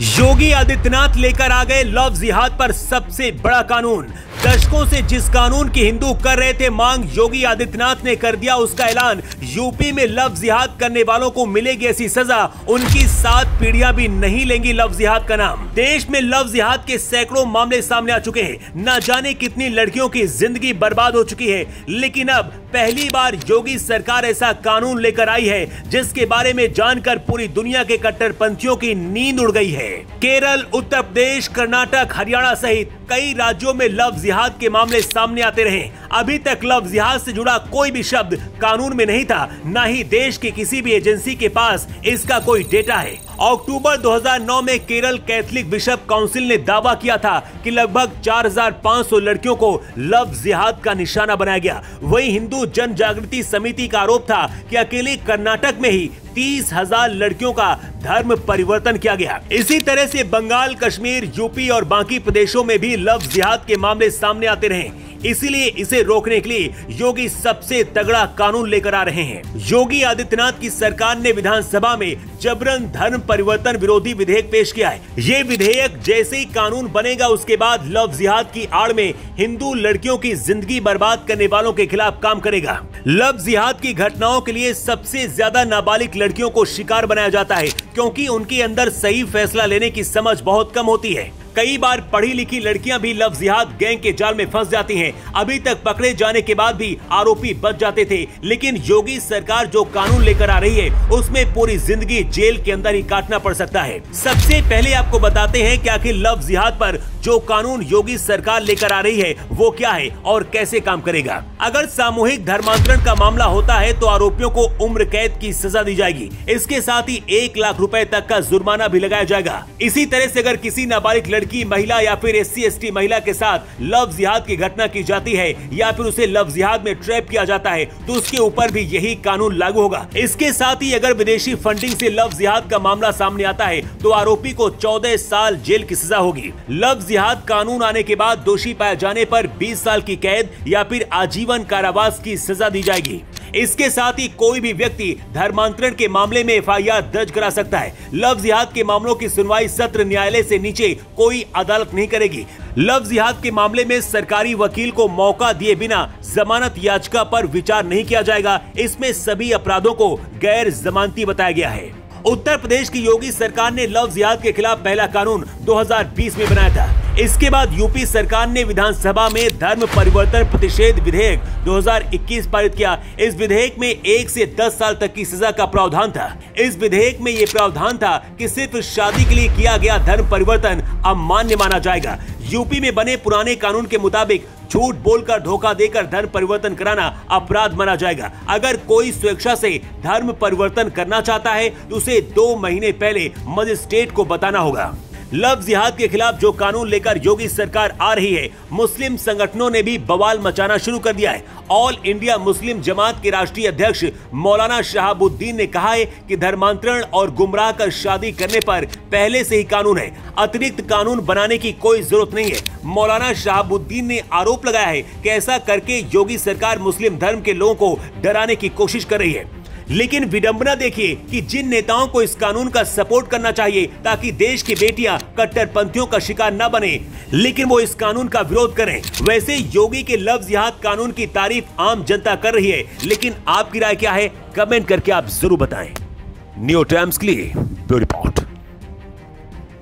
योगी आदित्यनाथ लेकर आ गए लव जिहाद पर सबसे बड़ा कानून। दशकों से जिस कानून की हिंदू कर रहे थे मांग, योगी आदित्यनाथ ने कर दिया उसका ऐलान। यूपी में लव जिहाद करने वालों को मिलेगी ऐसी सजा, उनकी 7 पीढ़ियां भी नहीं लेंगी लव जिहाद का नाम। देश में लव जिहाद के सैकड़ों मामले सामने आ चुके हैं। न जाने कितनी लड़कियों की जिंदगी बर्बाद हो चुकी है, लेकिन अब पहली बार योगी सरकार ऐसा कानून लेकर आई है जिसके बारे में जानकर पूरी दुनिया के कट्टरपंथियों की नींद उड़ गई है। केरल, उत्तर प्रदेश, कर्नाटक, हरियाणा सहित कई राज्यों में लव जिहाद के मामले सामने आते रहे। अभी तक लव जिहाद से जुड़ा कोई भी शब्द कानून में नहीं था, न ही देश की किसी भी एजेंसी के पास इसका कोई डेटा है। अक्टूबर 2009 में केरल कैथलिक बिशप काउंसिल ने दावा किया था कि लगभग 4500 लड़कियों को लव जिहाद का निशाना बनाया गया। वहीं हिंदू जन जागृति समिति का आरोप था कि अकेले कर्नाटक में ही 30,000 लड़कियों का धर्म परिवर्तन किया गया। इसी तरह से बंगाल, कश्मीर, यूपी और बाकी प्रदेशों में भी लव जिहाद के मामले सामने आते रहे। इसीलिए इसे रोकने के लिए योगी सबसे तगड़ा कानून लेकर आ रहे हैं। योगी आदित्यनाथ की सरकार ने विधानसभा में जबरन धर्म परिवर्तन विरोधी विधेयक पेश किया है। ये विधेयक जैसे ही कानून बनेगा उसके बाद लव जिहाद की आड़ में हिंदू लड़कियों की जिंदगी बर्बाद करने वालों के खिलाफ काम करेगा। लव जिहाद की घटनाओं के लिए सबसे ज्यादा नाबालिग लड़कियों को शिकार बनाया जाता है, क्योंकि उनके अंदर सही फैसला लेने की समझ बहुत कम होती है। कई बार पढ़ी लिखी लड़कियां भी लव जिहाद गैंग के जाल में फंस जाती हैं। अभी तक पकड़े जाने के बाद भी आरोपी बच जाते थे, लेकिन योगी सरकार जो कानून लेकर आ रही है उसमें पूरी जिंदगी जेल के अंदर ही काटना पड़ सकता है। सबसे पहले आपको बताते हैं कि आखिर लव जिहाद पर जो कानून योगी सरकार लेकर आ रही है वो क्या है और कैसे काम करेगा। अगर सामूहिक धर्मांतरण का मामला होता है तो आरोपियों को उम्र कैद की सजा दी जाएगी। इसके साथ ही 1 लाख रुपए तक का जुर्माना भी लगाया जाएगा। इसी तरह से अगर किसी नाबालिग लड़की, महिला या फिर SC/ST महिला के साथ लव जिहाद की घटना की जाती है या फिर उसे लव जिहाद में ट्रैप किया जाता है तो उसके ऊपर भी यही कानून लागू होगा। इसके साथ ही अगर विदेशी फंडिंग से लव जिहाद का मामला सामने आता है तो आरोपी को 14 साल जेल की सजा होगी। लव जिहाद कानून आने के बाद दोषी पाए जाने पर 20 साल की कैद या फिर आजीवन कारावास की सजा दी जाएगी। इसके साथ ही कोई भी व्यक्ति धर्मांतरण के मामले में FIR दर्ज करा सकता है। लव जिहाद के मामलों की सुनवाई सत्र न्यायालय से नीचे कोई अदालत नहीं करेगी। लव जिहाद के मामले में सरकारी वकील को मौका दिए बिना जमानत याचिका पर विचार नहीं किया जाएगा। इसमें सभी अपराधों को गैर जमानती बताया गया है। उत्तर प्रदेश की योगी सरकार ने लव जिहाद के खिलाफ पहला कानून 2020 में बनाया था। इसके बाद यूपी सरकार ने विधानसभा में धर्म परिवर्तन प्रतिषेध विधेयक 2021 पारित किया। इस विधेयक में 1 से 10 साल तक की सजा का प्रावधान था। इस विधेयक में ये प्रावधान था कि सिर्फ शादी के लिए किया गया धर्म परिवर्तन अमान्य माना जाएगा। यूपी में बने पुराने कानून के मुताबिक झूठ बोलकर, धोखा देकर धर्म परिवर्तन कराना अपराध माना जाएगा। अगर कोई स्वेच्छा से धर्म परिवर्तन करना चाहता है तो उसे 2 महीने पहले मजिस्ट्रेट को बताना होगा। लव जिहाद के खिलाफ जो कानून लेकर योगी सरकार आ रही है, मुस्लिम संगठनों ने भी बवाल मचाना शुरू कर दिया है। ऑल इंडिया मुस्लिम जमात के राष्ट्रीय अध्यक्ष मौलाना शहाबुद्दीन ने कहा है कि धर्मांतरण और गुमराह कर शादी करने पर पहले से ही कानून है, अतिरिक्त कानून बनाने की कोई जरूरत नहीं है। मौलाना शहाबुद्दीन ने आरोप लगाया है कि ऐसा करके योगी सरकार मुस्लिम धर्म के लोगों को डराने की कोशिश कर रही है। लेकिन विडंबना देखिए कि जिन नेताओं को इस कानून का सपोर्ट करना चाहिए ताकि देश की बेटियां कट्टरपंथियों का शिकार न बने, लेकिन वो इस कानून का विरोध करें। वैसे योगी के लव जिहाद कानून की तारीफ आम जनता कर रही है, लेकिन आपकी राय क्या है? कमेंट करके आप जरूर बताएं। न्यू टाइम्स के लिए ब्यूरो रिपोर्ट।